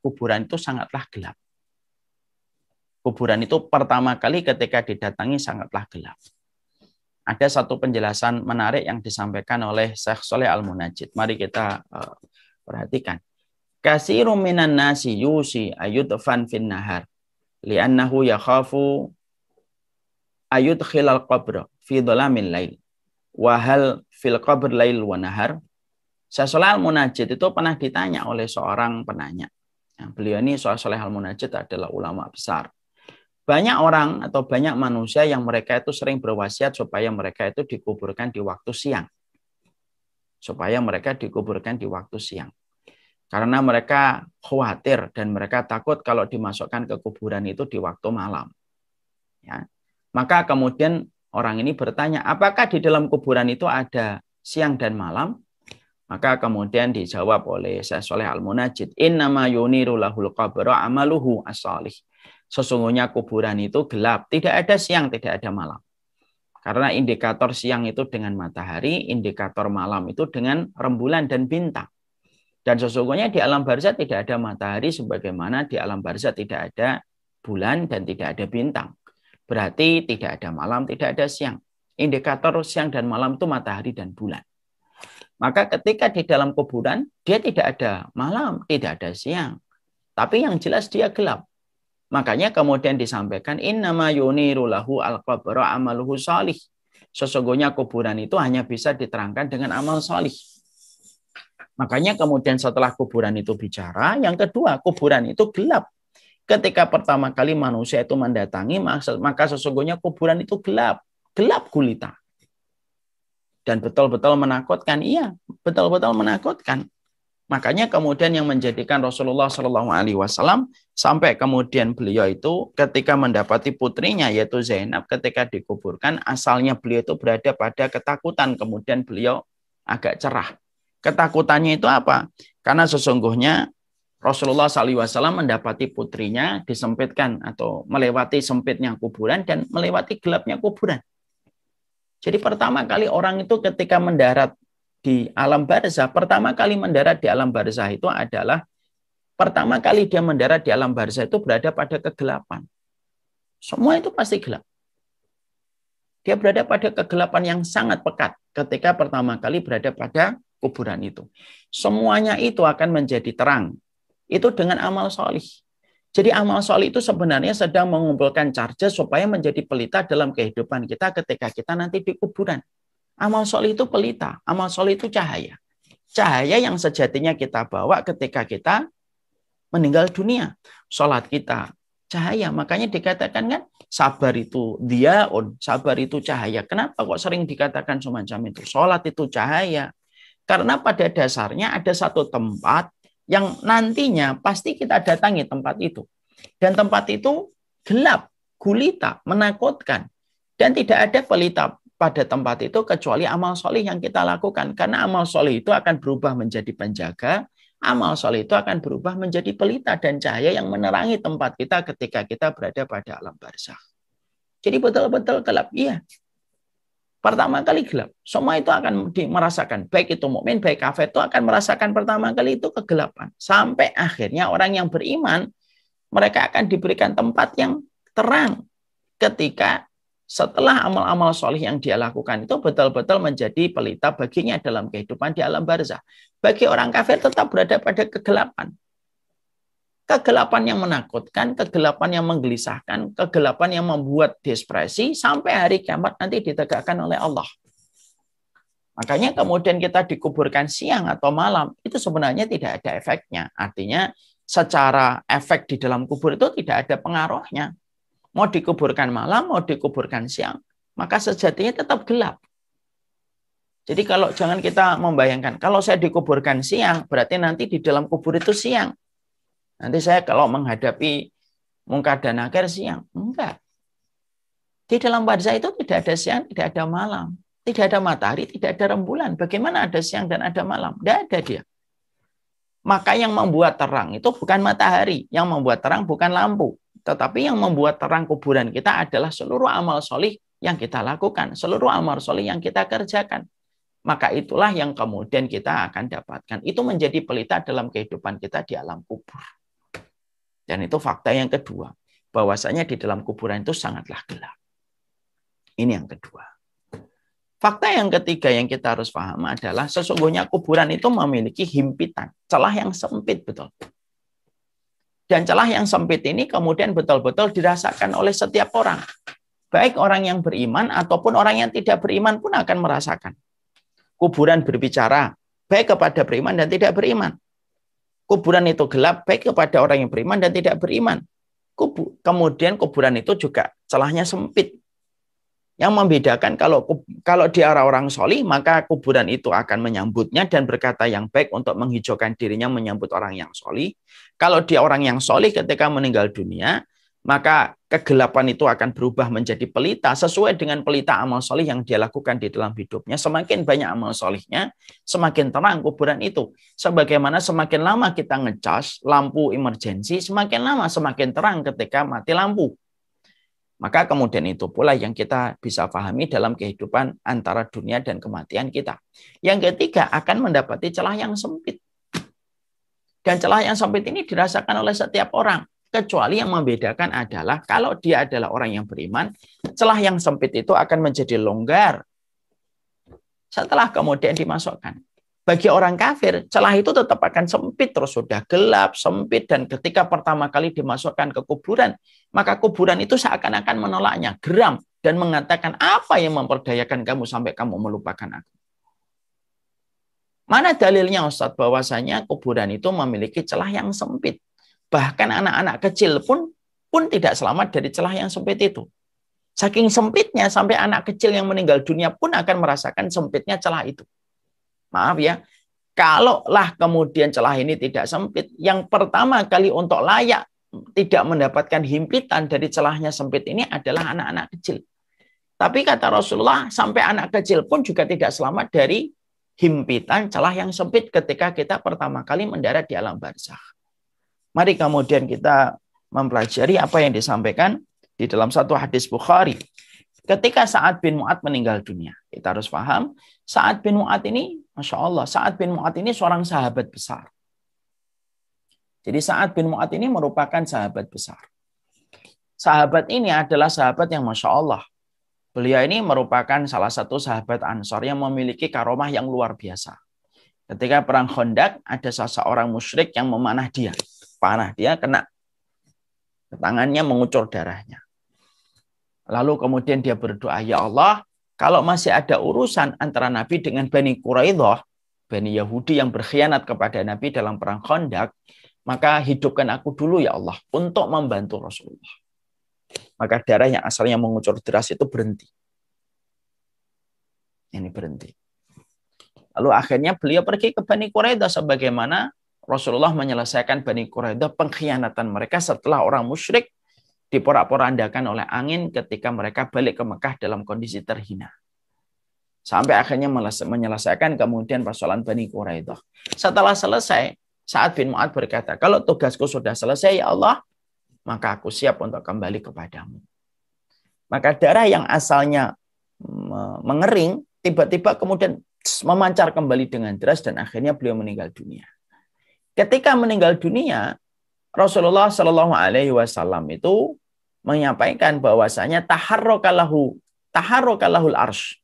kuburan itu sangatlah gelap. Kuburan itu pertama kali ketika didatangi sangatlah gelap. Ada satu penjelasan menarik yang disampaikan oleh Syekh Shalih Al-Munajjid. Mari kita perhatikan. Katsirun minan nasi yusi ayudfan fin nahar li'annahu yakhafu ayudkhilal qabr fi dhalamil lail. Wa hal fil qabr lail wa nahar? Syekh Shalih Al-Munajjid itu pernah ditanya oleh seorang penanya. Beliau ini Syekh Shalih Al-Munajjid adalah ulama besar. Banyak orang atau banyak manusia yang mereka itu sering berwasiat supaya mereka itu dikuburkan di waktu siang. Supaya mereka dikuburkan di waktu siang. Karena mereka khawatir dan mereka takut kalau dimasukkan ke kuburan itu di waktu malam. Ya. Maka kemudian orang ini bertanya, apakah di dalam kuburan itu ada siang dan malam? Maka kemudian dijawab oleh Syekh Shalih Al-Munajjid, innama yuniru lahul qabra amaluhu as-salih. Sesungguhnya kuburan itu gelap, tidak ada siang, tidak ada malam. Karena indikator siang itu dengan matahari, indikator malam itu dengan rembulan dan bintang. Dan sesungguhnya di alam barzah tidak ada matahari sebagaimana di alam barzah tidak ada bulan dan tidak ada bintang. Berarti tidak ada malam, tidak ada siang. Indikator siang dan malam itu matahari dan bulan. Maka ketika di dalam kuburan, dia tidak ada malam, tidak ada siang. Tapi yang jelas dia gelap. Makanya kemudian disampaikan, innama yuniru lahu al-qabra amaluhu salih. Sesungguhnya kuburan itu hanya bisa diterangkan dengan amal salih. Makanya kemudian setelah kuburan itu bicara, yang kedua, kuburan itu gelap. Ketika pertama kali manusia itu mendatangi, maka sesungguhnya kuburan itu gelap. Gelap gulita. Dan betul-betul menakutkan. Iya, betul-betul menakutkan. Makanya kemudian yang menjadikan Rasulullah SAW sampai kemudian beliau itu ketika mendapati putrinya yaitu Zainab ketika dikuburkan, asalnya beliau itu berada pada ketakutan. Kemudian beliau agak cerah. Ketakutannya itu apa? Karena sesungguhnya Rasulullah SAW mendapati putrinya disempitkan atau melewati sempitnya kuburan dan melewati gelapnya kuburan. Jadi pertama kali orang itu ketika mendarat di alam barzah, pertama kali mendarat di alam barzah itu adalah pertama kali dia mendarat di alam barzah itu berada pada kegelapan. Semua itu pasti gelap. Dia berada pada kegelapan yang sangat pekat ketika pertama kali berada pada kuburan itu. Semuanya itu akan menjadi terang. Itu dengan amal solih. Jadi amal solih itu sebenarnya sedang mengumpulkan charge supaya menjadi pelita dalam kehidupan kita ketika kita nanti di kuburan. Amal solih itu pelita, amal solih itu cahaya. Cahaya yang sejatinya kita bawa ketika kita meninggal dunia. Sholat kita cahaya, makanya dikatakan kan sabar itu diaun, sabar itu cahaya. Kenapa kok sering dikatakan semacam itu? Sholat itu cahaya. Karena pada dasarnya ada satu tempat yang nantinya pasti kita datangi tempat itu. Dan tempat itu gelap, gulita, menakutkan. Dan tidak ada pelita pada tempat itu kecuali amal solih yang kita lakukan. Karena amal solih itu akan berubah menjadi penjaga, amal solih itu akan berubah menjadi pelita dan cahaya yang menerangi tempat kita ketika kita berada pada alam barzakh. Jadi betul-betul gelap. Iya. Pertama kali gelap. Semua itu akan merasakan. Baik itu mukmin, baik kafir itu akan merasakan pertama kali itu kegelapan. Sampai akhirnya orang yang beriman, mereka akan diberikan tempat yang terang ketika setelah amal-amal solih yang dia lakukan itu betul-betul menjadi pelita baginya dalam kehidupan di alam barzakh. Bagi orang kafir tetap berada pada kegelapan. Kegelapan yang menakutkan, kegelapan yang menggelisahkan, kegelapan yang membuat depresi sampai hari kiamat nanti ditegakkan oleh Allah. Makanya kemudian kita dikuburkan siang atau malam, itu sebenarnya tidak ada efeknya. Artinya secara efek di dalam kubur itu tidak ada pengaruhnya. Mau dikuburkan malam, mau dikuburkan siang, maka sejatinya tetap gelap. Jadi kalau jangan kita membayangkan, kalau saya dikuburkan siang, berarti nanti di dalam kubur itu siang. Nanti saya kalau menghadapi mungkar dan nakir siang. Enggak. Di dalam barzakh itu tidak ada siang, tidak ada malam. Tidak ada matahari, tidak ada rembulan. Bagaimana ada siang dan ada malam? Tidak ada dia. Maka yang membuat terang itu bukan matahari. Yang membuat terang bukan lampu. Tetapi yang membuat terang kuburan kita adalah seluruh amal solih yang kita lakukan. Seluruh amal solih yang kita kerjakan. Maka itulah yang kemudian kita akan dapatkan. Itu menjadi pelita dalam kehidupan kita di alam kubur. Dan itu fakta yang kedua. Bahwasanya di dalam kuburan itu sangatlah gelap. Ini yang kedua. Fakta yang ketiga yang kita harus paham adalah sesungguhnya kuburan itu memiliki himpitan, celah yang sempit betul. Dan celah yang sempit ini kemudian betul-betul dirasakan oleh setiap orang. Baik orang yang beriman ataupun orang yang tidak beriman pun akan merasakan. Kuburan berbicara, baik kepada beriman dan tidak beriman. Kuburan itu gelap, baik kepada orang yang beriman dan tidak beriman. Kemudian kuburan itu juga celahnya sempit. Yang membedakan kalau dia orang solih, maka kuburan itu akan menyambutnya dan berkata yang baik untuk menghijaukan dirinya menyambut orang yang solih. Kalau dia orang yang solih ketika meninggal dunia, maka kegelapan itu akan berubah menjadi pelita sesuai dengan pelita amal solih yang dia lakukan di dalam hidupnya. Semakin banyak amal solihnya, semakin terang kuburan itu. Sebagaimana semakin lama kita ngecas lampu emergensi, semakin lama semakin terang ketika mati lampu. Maka kemudian itu pula yang kita bisa pahami dalam kehidupan antara dunia dan kematian kita. Yang ketiga akan mendapati celah yang sempit. Dan celah yang sempit ini dirasakan oleh setiap orang. Kecuali yang membedakan adalah kalau dia adalah orang yang beriman, celah yang sempit itu akan menjadi longgar setelah kemudian dimasukkan. Bagi orang kafir, celah itu tetap akan sempit, terus sudah gelap, sempit, dan ketika pertama kali dimasukkan ke kuburan, maka kuburan itu seakan-akan menolaknya, geram, dan mengatakan, apa yang memperdayakan kamu sampai kamu melupakan aku? Mana dalilnya Ustadz bahwasanya kuburan itu memiliki celah yang sempit? Bahkan anak-anak kecil pun tidak selamat dari celah yang sempit itu. Saking sempitnya sampai anak kecil yang meninggal dunia pun akan merasakan sempitnya celah itu. Maaf ya, kalaulah kemudian celah ini tidak sempit, yang pertama kali untuk layak tidak mendapatkan himpitan dari celahnya sempit ini adalah anak-anak kecil. Tapi kata Rasulullah, sampai anak kecil pun juga tidak selamat dari himpitan celah yang sempit ketika kita pertama kali mendarat di alam barzakh. Mari kemudian kita mempelajari apa yang disampaikan di dalam satu hadis Bukhari. Ketika Sa'ad bin Mu'adz meninggal dunia. Kita harus paham, Sa'ad bin Mu'adz ini, Masya Allah, Sa'ad bin Mu'adz ini seorang sahabat besar. Jadi Sa'ad bin Mu'adz ini merupakan sahabat besar. Sahabat ini adalah sahabat yang Masya Allah. Beliau ini merupakan salah satu sahabat Ansor yang memiliki karomah yang luar biasa. Ketika perang Khandaq, ada seseorang musyrik yang memanah dia. Panah dia kena tangannya, mengucur darahnya. Lalu kemudian dia berdoa, ya Allah, kalau masih ada urusan antara Nabi dengan Bani Quraidah, Bani Yahudi yang berkhianat kepada Nabi dalam perang Khandaq, maka hidupkan aku dulu ya Allah untuk membantu Rasulullah. Maka darah yang asalnya mengucur deras itu berhenti. Ini berhenti. Lalu akhirnya beliau pergi ke Bani Quraidah sebagaimana Rasulullah menyelesaikan Bani Quraidah pengkhianatan mereka setelah orang musyrik diporak-porandakan oleh angin ketika mereka balik ke Mekah dalam kondisi terhina. Sampai akhirnya menyelesaikan kemudian persoalan Bani Quraidah. Setelah selesai, Sa'ad bin Mu'adz berkata, kalau tugasku sudah selesai ya Allah, maka aku siap untuk kembali kepadamu. Maka darah yang asalnya mengering, tiba-tiba kemudian memancar kembali dengan deras dan akhirnya beliau meninggal dunia. Ketika meninggal dunia, Rasulullah Shallallahu Alaihi Wasallam itu menyampaikan bahwasanya taharrokalahul arsh.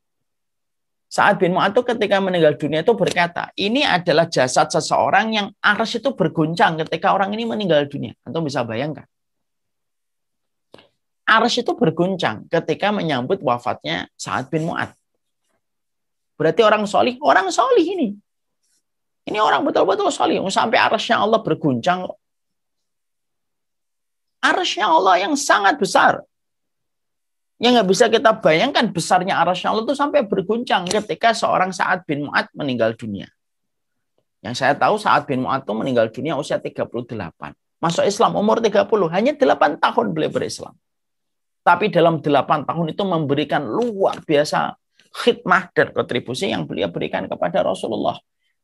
Sa'ad bin Mu'adz itu ketika meninggal dunia itu berkata, ini adalah jasad seseorang yang arsy itu berguncang ketika orang ini meninggal dunia. Antum bisa bayangkan. Arsy itu berguncang ketika menyambut wafatnya Sa'ad bin Mu'adz. Berarti orang solih ini. Ini orang betul-betul solih. Sampai arsy-nya Allah berguncang. Arsy-nya Allah yang sangat besar. Yang nggak bisa kita bayangkan besarnya arsy-nya Allah itu sampai berguncang ketika seorang Sa'ad bin Mu'adz meninggal dunia. Yang saya tahu Sa'ad bin Mu'adz itu meninggal dunia usia 38. Masuk Islam umur 30. Hanya 8 tahun beliau berislam. Tapi dalam 8 tahun itu memberikan luar biasa khidmah dan kontribusi yang beliau berikan kepada Rasulullah.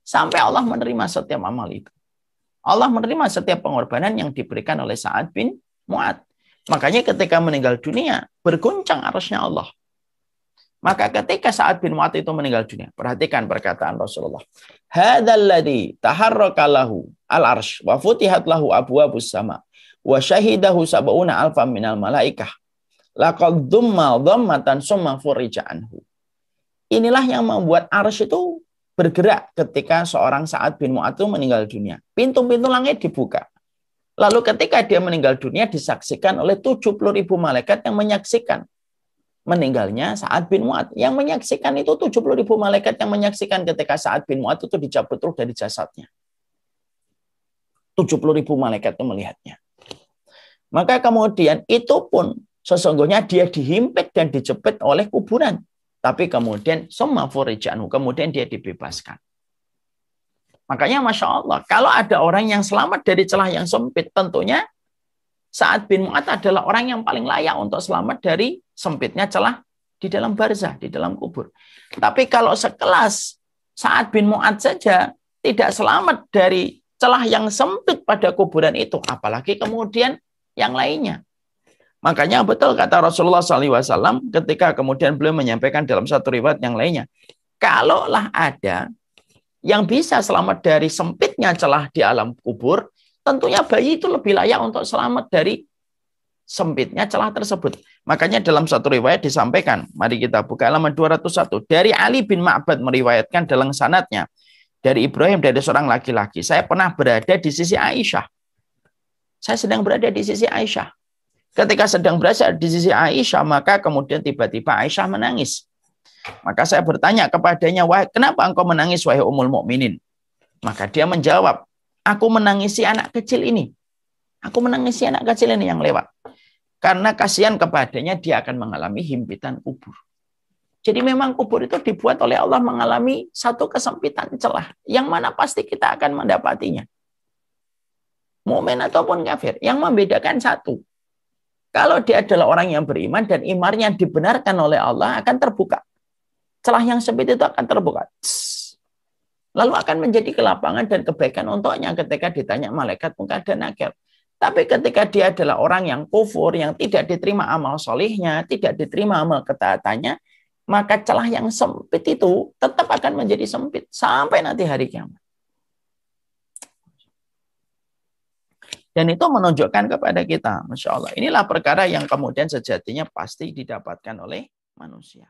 Sampai Allah menerima setiap amal itu. Allah menerima setiap pengorbanan yang diberikan oleh Sa'ad bin Mu'adz. Makanya ketika meninggal dunia, berguncang arsy-nya Allah. Maka ketika Sa'ad bin Mu'adz itu meninggal dunia, perhatikan perkataan Rasulullah. Hadzal ladzi taharraka lahu al-arsy wa futihat lahu abwabus sama wa syahidahu sab'una alfan minal malaikah. Laqad dhumma dhammatan summa furija anhu. Inilah yang membuat arsy itu bergerak ketika seorang Sa'ad bin Mu'adz itu meninggal dunia. Pintu-pintu langit dibuka. Lalu ketika dia meninggal dunia disaksikan oleh 70.000 malaikat yang menyaksikan meninggalnya Sa'ad bin Mu'adz. Yang menyaksikan itu 70.000 malaikat yang menyaksikan ketika Sa'ad bin Mu'adz itu dicabut ruh dari jasadnya. 70.000 malaikat itu melihatnya. Maka kemudian itu pun sesungguhnya dia dihimpit dan dijepit oleh kuburan. Tapi kemudian summa furijanu, kemudian dia dibebaskan. Makanya Masya Allah, kalau ada orang yang selamat dari celah yang sempit, tentunya Sa'ad bin Mu'adz adalah orang yang paling layak untuk selamat dari sempitnya celah di dalam barzah, di dalam kubur. Tapi kalau sekelas Sa'ad bin Mu'adz saja tidak selamat dari celah yang sempit pada kuburan itu, apalagi kemudian yang lainnya. Makanya betul kata Rasulullah SAW ketika kemudian beliau menyampaikan dalam satu riwayat yang lainnya, kalaulah ada yang bisa selamat dari sempitnya celah di alam kubur, tentunya bayi itu lebih layak untuk selamat dari sempitnya celah tersebut. Makanya dalam satu riwayat disampaikan, mari kita buka halaman 201. Dari Ali bin Ma'bad meriwayatkan dalam sanadnya, dari Ibrahim, dari seorang laki-laki, saya pernah berada di sisi Aisyah. Saya sedang berada di sisi Aisyah. Ketika sedang berada di sisi Aisyah, maka kemudian tiba-tiba Aisyah menangis. Maka saya bertanya kepadanya, wahai, kenapa engkau menangis, wahai Ummul Mukminin? Maka dia menjawab, aku menangisi anak kecil ini. Aku menangisi anak kecil ini yang lewat. Karena kasihan kepadanya, dia akan mengalami himpitan kubur. Jadi memang kubur itu dibuat oleh Allah mengalami satu kesempitan celah. Yang mana pasti kita akan mendapatinya. Mukmin ataupun kafir. Yang membedakan satu. Kalau dia adalah orang yang beriman dan imannya dibenarkan oleh Allah, akan terbuka. Celah yang sempit itu akan terbuka. Lalu akan menjadi kelapangan dan kebaikan untuknya ketika ditanya malaikat munkar dan nakir. Tapi ketika dia adalah orang yang kufur, yang tidak diterima amal solihnya, tidak diterima amal ketaatannya, maka celah yang sempit itu tetap akan menjadi sempit sampai nanti hari kiamat. Dan itu menunjukkan kepada kita, Masya Allah, inilah perkara yang kemudian sejatinya pasti didapatkan oleh manusia.